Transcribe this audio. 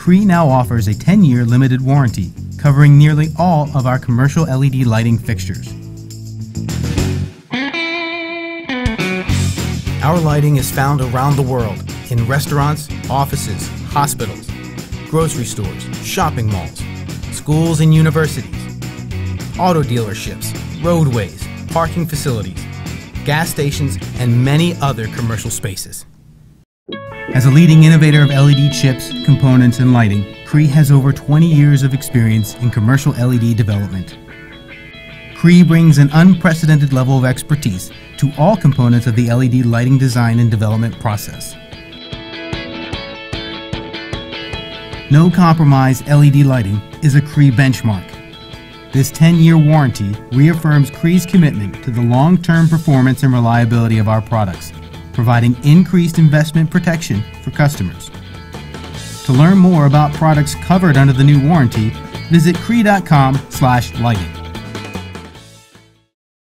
CREE now offers a 10-year limited warranty, covering nearly all of our commercial LED lighting fixtures. Our lighting is found around the world in restaurants, offices, hospitals, grocery stores, shopping malls, schools and universities, auto dealerships, roadways, parking facilities, gas stations, and many other commercial spaces. As a leading innovator of LED chips, components, and lighting, CREE has over 20 years of experience in commercial LED development. CREE brings an unprecedented level of expertise to all components of the LED lighting design and development process. No Compromise LED lighting is a CREE benchmark. This 10-year warranty reaffirms CREE's commitment to the long-term performance and reliability of our products, providing increased investment protection for customers. To learn more about products covered under the new warranty, visit cree.com/lighting.